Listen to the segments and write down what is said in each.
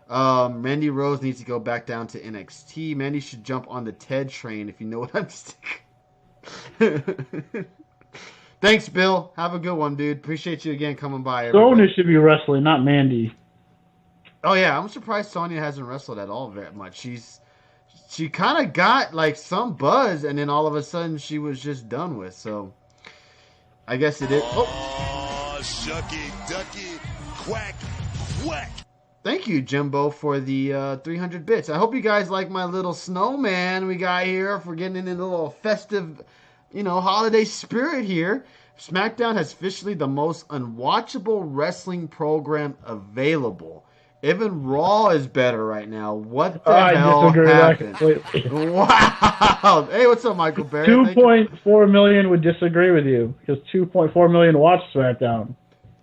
Mandy Rose needs to go back down to NXT. Mandy should jump on the Ted train, if you know what I'm saying. Thanks, Bill. Have a good one, dude. Appreciate you again coming by, Sonya everybody. should be wrestling, not Mandy. Oh yeah, I'm surprised Sonya hasn't wrestled at all very much. She kind of got like some buzz, and then all of a sudden she was just done with. So I guess it is. Oh, Oh, shucky, ducky, quack, quack. thank you, Jimbo, for the 300 bits. I hope you guys like my little snowman we got here for getting into a little festive, holiday spirit here. SmackDown has officially the most unwatchable wrestling program available. Even Raw is better right now. What the I hell disagree with that happened? completely. Wow. Hey, what's up, Michael Barrett? Thank you. 2.4 million would disagree with you because 2.4 million watched SmackDown.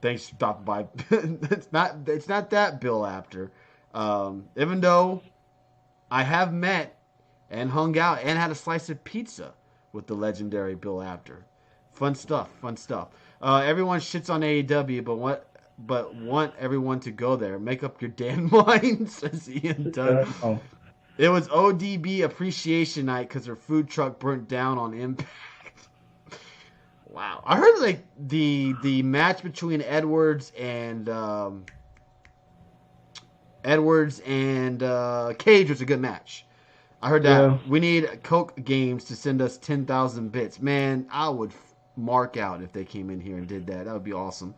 Thanks for stopping by. It's not that Bill Apter. Even though I have met and hung out and had a slice of pizza with the legendary Bill Apter. Fun stuff, fun stuff. Everyone shits on AEW, but want everyone to go there. Make up your damn mind, says Ian Dunn. Oh. It was ODB Appreciation Night because her food truck burnt down on Impact. Wow, I heard like the match between Edwards and Cage was a good match. I heard that. Yeah. We need Coke Games to send us 10,000 bits. Man, I would mark out if they came in here and did that. That would be awesome.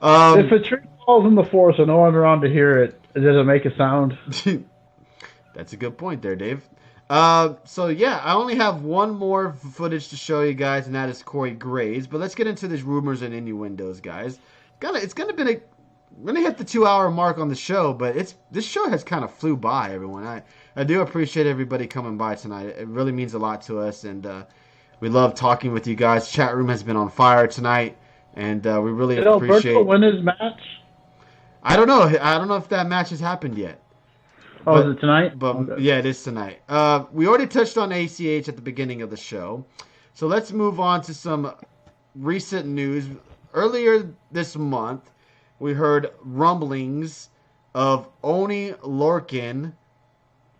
If a tree falls in the forest and no one's around to hear it, does it make a sound? That's a good point there, Dave. So yeah, I only have one more footage to show you guys, and that is Corey Graves. But let's get into these rumors and innuendos, guys. We're gonna hit the 2 hour mark on the show, but this show has kind of flew by, everyone. I do appreciate everybody coming by tonight. It really means a lot to us, and we love talking with you guys. Chat room has been on fire tonight, and we really Did appreciate. Alberto win his match? I don't know. I don't know if that match has happened yet. Oh, But is it tonight? but Okay. yeah, it is tonight. We already touched on ACH at the beginning of the show, so let's move on to some recent news. Earlier this month, we heard rumblings of Oni Lorcan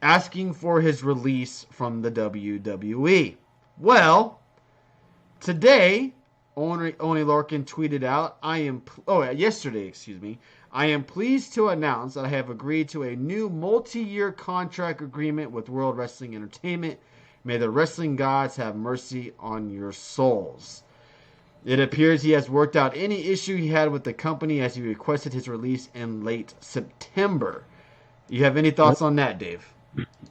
asking for his release from the WWE. Well, today, Oni Lorcan tweeted out, yesterday, excuse me. I am pleased to announce that I have agreed to a new multi-year contract agreement with World Wrestling Entertainment. May the wrestling gods have mercy on your souls. It appears he has worked out any issue he had with the company as he requested his release in late September. You have any thoughts on that, Dave?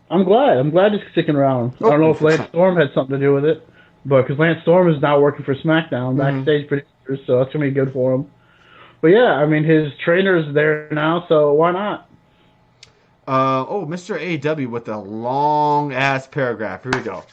I'm glad. I'm glad he's sticking around. I don't know if Lance Storm had something to do with it, but because Lance Storm is now working for SmackDown, backstage producer, so that's gonna be good for him. But yeah, I mean his trainer's there now, so why not? Mr. AW with a long ass paragraph. Here we go.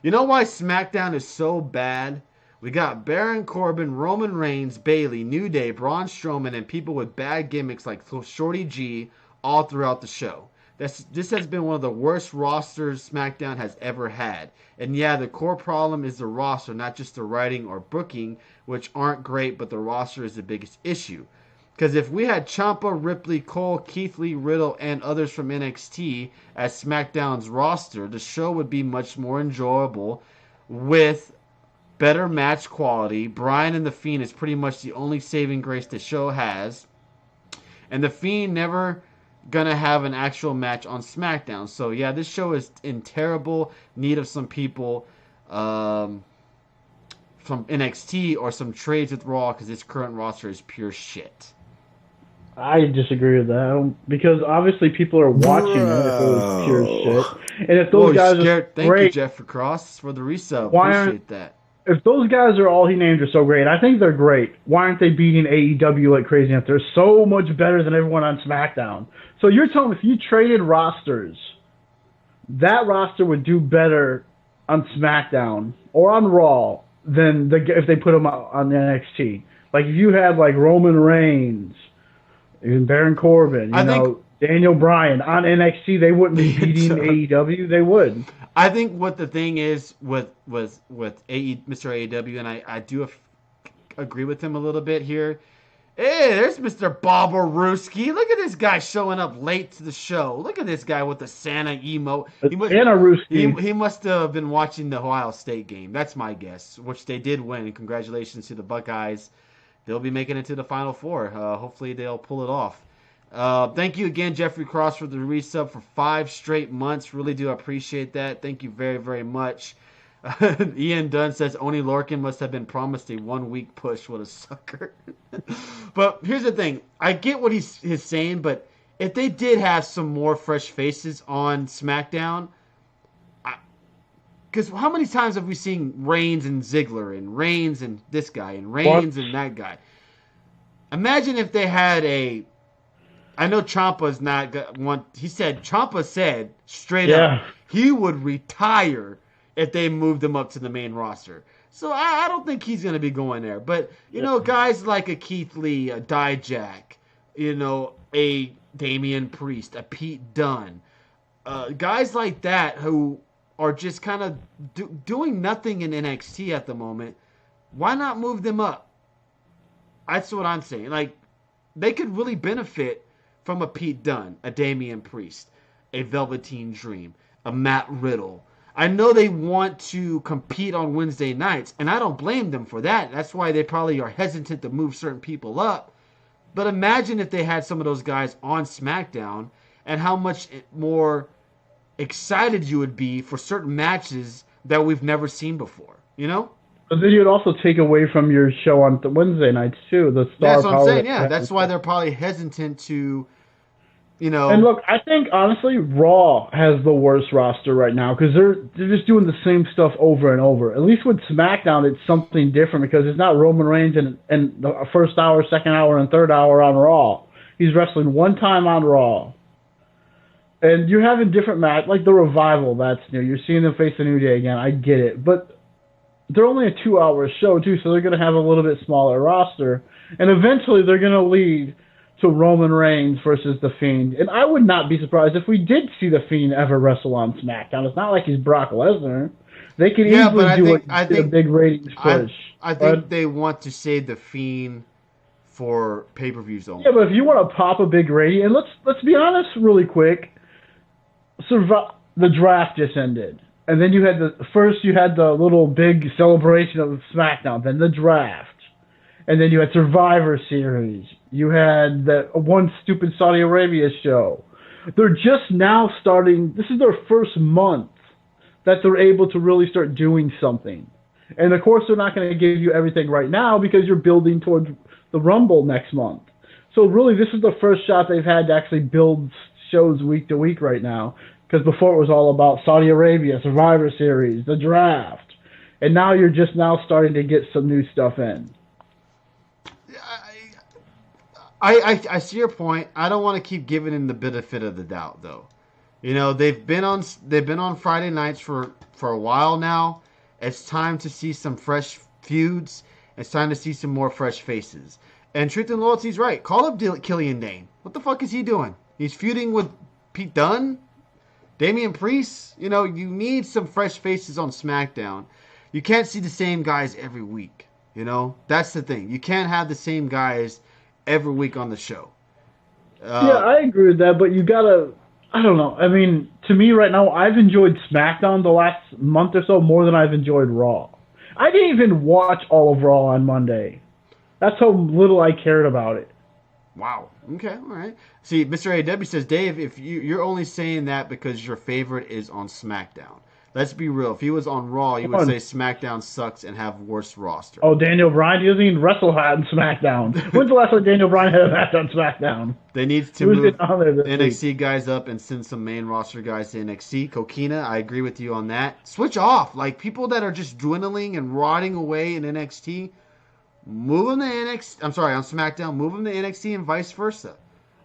You know why SmackDown is so bad? We got Baron Corbin, Roman Reigns, Bayley, New Day, Braun Strowman, and people with bad gimmicks like Shorty G all throughout the show. This has been one of the worst rosters SmackDown has ever had. And yeah, the core problem is the roster, not just the writing or booking, which aren't great, but the roster is the biggest issue. Because if we had Ciampa, Ripley, Cole, Keith Lee, Riddle, and others from NXT as SmackDown's roster, the show would be much more enjoyable with better match quality. Bryan and The Fiend is pretty much the only saving grace the show has. And The Fiend never gonna have an actual match on SmackDown. So yeah, this show is in terrible need of some people from NXT or some trades with Raw because its current roster is pure shit. I disagree with that because obviously people are watching it if it was pure shit. And if those guys are Thank great, you, Jeffrey Cross, for the resub. Why Appreciate that. if those guys are all he named are so great, I think they're great. Why aren't they beating AEW like crazy? If they're so much better than everyone on SmackDown. So you're telling me if you traded rosters, that roster would do better on SmackDown or on Raw than if they put them on the NXT. Like if you had like Roman Reigns, and Baron Corbin, Daniel Bryan on NXT, they wouldn't be beating AEW. They would. I think what the thing is with Mr. AEW, and I do agree with him a little bit here, Hey, there's Mr. Bobarooski. Look at this guy showing up late to the show. Look at this guy with the Santa emo. And a Rooski. He must have been watching the Ohio State game. That's my guess, which they did win. Congratulations to the Buckeyes. They'll be making it to the Final Four. Hopefully they'll pull it off. Thank you again, Jeffrey Cross, for the resub for 5 straight months. Really do appreciate that. Thank you very, very much. Ian Dunn says Oni Lorcan must have been promised a 1-week push. What a sucker. But here's the thing. I get what he's saying, but if they did have some more fresh faces on SmackDown, because how many times have we seen Reigns and Ziggler and Reigns and this guy and Reigns and that guy? Imagine if they had a. I know Ciampa's not one. Ciampa said straight up he would retire if they moved him up to the main roster. So I don't think he's going to be going there. But, guys like a Keith Lee, a Dijak, a Damian Priest, a Pete Dunne, guys like that who are just kind of doing nothing in NXT at the moment, why not move them up? That's what I'm saying. Like, they could really benefit from a Pete Dunne, a Damian Priest, a Velveteen Dream, a Matt Riddle. I know they want to compete on Wednesday nights, and I don't blame them for that. That's why they probably are hesitant to move certain people up. But imagine if they had some of those guys on SmackDown and how much more excited you would be for certain matches that we've never seen before, But then you'd also take away from your show on the Wednesday nights, too. The star That's what I'm power saying, yeah. That's why they're probably hesitant to, And look, I think, honestly, Raw has the worst roster right now because they're just doing the same stuff over and over. At least with SmackDown, it's something different because it's not Roman Reigns and the first hour, second hour, and third hour on Raw. He's wrestling one time on Raw. And you're having different matches, like the Revival, that's new. You're seeing them face the New Day again. I get it. But they're only a 2-hour show, too, so they're going to have a little bit smaller roster. And eventually they're going to lead to Roman Reigns versus The Fiend. And I would not be surprised if we did see The Fiend ever wrestle on SmackDown. It's not like he's Brock Lesnar. They could easily do a big ratings push. I think they want to save The Fiend for pay-per-views only. Yeah, but if you want to pop a big rating, and let's be honest really quick, the draft just ended. And then you had the little big celebration of SmackDown, then the draft. And then you had Survivor Series. You had that one stupid Saudi Arabia show. They're just now starting. This is their first month that they're able to really start doing something. And, of course, they're not going to give you everything right now because you're building towards the Rumble next month. So, really, this is the first shot they've had to actually build shows week to week right now. Because before it was all about Saudi Arabia, Survivor Series, the draft. And now you're just now starting to get some new stuff in. I see your point. I don't want to keep giving them the benefit of the doubt, though. They've been on Friday nights for a while now. It's time to see some fresh feuds. It's time to see some more fresh faces. And Truth and Loyalty's right. Call up Killian Dane. What the fuck is he doing? He's feuding with Pete Dunne? Damian Priest? You need some fresh faces on SmackDown. You can't see the same guys every week. That's the thing. You can't have the same guys every week on the show. Yeah, I agree with that, but you gotta, I don't know. I mean, to me right now, I've enjoyed SmackDown the last month or so more than I've enjoyed Raw. I didn't even watch all of Raw on Monday. That's how little I cared about it. Wow. Okay, all right. See, Mr. AW says, Dave, if you're only saying that because your favorite is on SmackDown. Let's be real. If he was on Raw, you would say SmackDown sucks and have worse roster. Oh, Daniel Bryan? He doesn't even wrestle on SmackDown. When's the last time Daniel Bryan had a match on SmackDown? They need to move NXT guys up and send some main roster guys to NXT. Coquina, I agree with you on that. Switch off. Like, people that are just dwindling and rotting away in NXT, move them to NXT. I'm sorry, on SmackDown, move them to NXT and vice versa.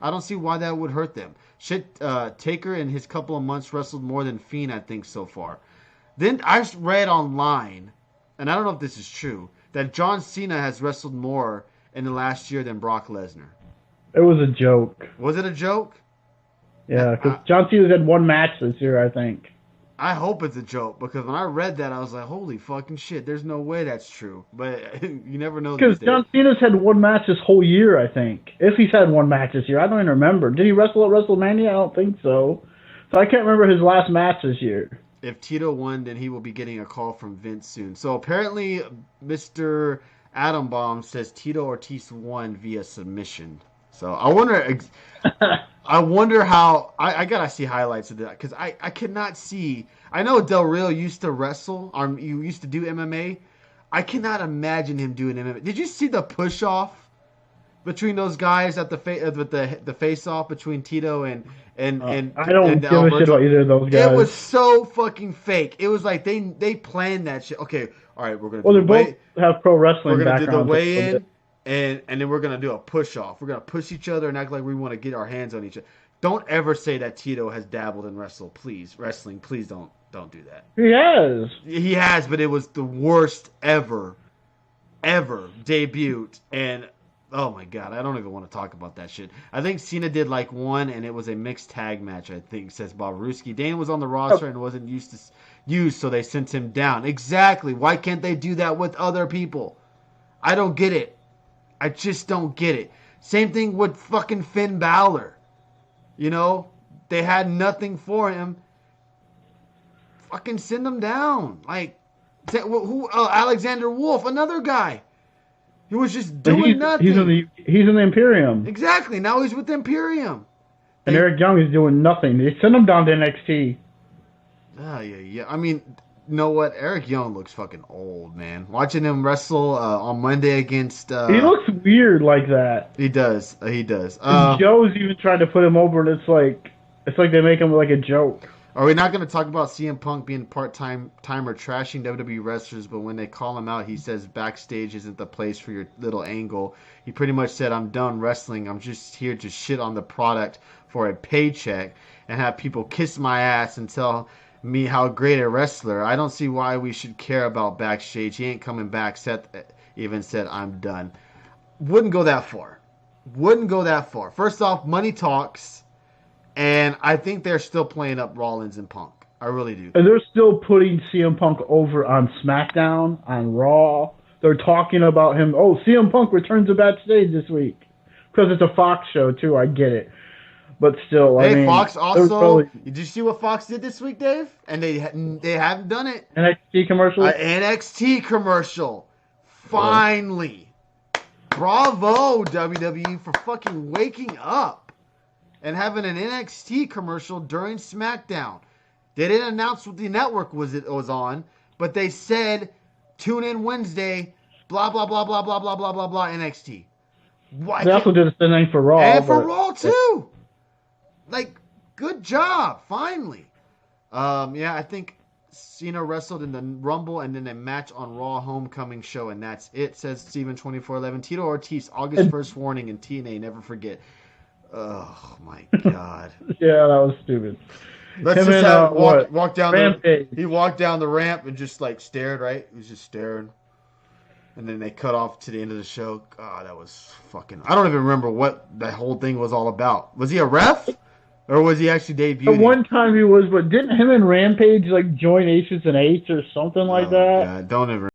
I don't see why that would hurt them. Taker in his couple of months wrestled more than Fiend, I think, so far. Then I read online, and I don't know if this is true, that John Cena has wrestled more in the last year than Brock Lesnar. It was a joke. Was it a joke? Yeah, because John Cena's had one match this year, I think. I hope it's a joke because when I read that, I was like, holy fucking shit, there's no way that's true. But you never know these Because days. John Cena's had one match this whole year, I think. If he's had one match this year, I don't even remember. Did he wrestle at WrestleMania? I don't think so. So I can't remember his last match this year. If Tito won, then he will be getting a call from Vince soon. So apparently, Mr. Adam Bomb says Tito Ortiz won via submission. So I wonder how. I gotta see highlights of that because I cannot see. I know Del Rio used to wrestle, or you used to do MMA. I cannot imagine him doing MMA. Did you see the push off between those guys at with the face off between Tito and I don't and give a shit about either of those guys. It was so fucking fake. It was like they planned that shit. Okay, all right, we're gonna. Well, they both have pro wrestling We're gonna backgrounds. do the weigh in, and then we're gonna do a push off. We're gonna push each other and act like we want to get our hands on each other. Don't ever say that Tito has dabbled in wrestling. Please don't do that. He has. He has, but it was the worst ever debut. And oh my god, I don't even want to talk about that shit. I think Cena did like one, and it was a mixed tag match. I think says Bob Ruski. Dane was on the roster and wasn't used, so they sent him down. Exactly. Why can't they do that with other people? I don't get it. I just don't get it. Same thing with fucking Finn Balor. You know, they had nothing for him. Fucking send him down. Like, who? Alexander Wolf, another guy. He was just doing nothing. He's in the Imperium. Exactly. Now he's with Imperium. And Eric Young is doing nothing. They sent him down to NXT. Oh, yeah. I mean, you know what? Eric Young looks fucking old, man. Watching him wrestle on Monday against... he looks weird like that. He does. Joe's even trying to put him over, and it's like they make him like a joke. Are we not going to talk about CM Punk being timer trashing WWE wrestlers, but when they call him out, he says backstage isn't the place for your little angle. He pretty much said, I'm done wrestling. I'm just here to shit on the product for a paycheck and have people kiss my ass and tell me how great a wrestler. I don't see why we should care about backstage. He ain't coming back. Seth even said, I'm done. Wouldn't go that far. First off, money talks. And I think they're still playing up Rollins and Punk. I really do. And they're still putting CM Punk over on SmackDown, on Raw. They're talking about him. Oh, CM Punk returns to backstage this week. Because it's a Fox show, too. I get it. But still, I mean... Fox also... Did you see what Fox did this week, Dave? And they haven't done it. NXT commercial? NXT commercial. Finally. Bravo, WWE, for fucking waking up and having an NXT commercial during SmackDown. They didn't announce what the network was on, but they said, tune in Wednesday, blah, blah, blah, blah, blah, blah, blah, blah, blah, NXT. Why they also did the same thing for Raw. And for Raw, too. Like, good job, finally. Yeah, I think Cena wrestled in the Rumble and then a match on Raw Homecoming show, and that's it, says Steven2411. Tito Ortiz, August 1st warning in TNA, never forget. Oh my god. Yeah, that was stupid. Let's just walk down Rampage. He walked down the ramp and just like stared, right? He was just staring. And then they cut off to the end of the show. God, that was fucking... I don't even remember what that whole thing was all about. Was he a ref? Or was he actually debuting? At one time he was, but didn't him and Rampage like join Aces and Eights or something like that? Yeah, don't ever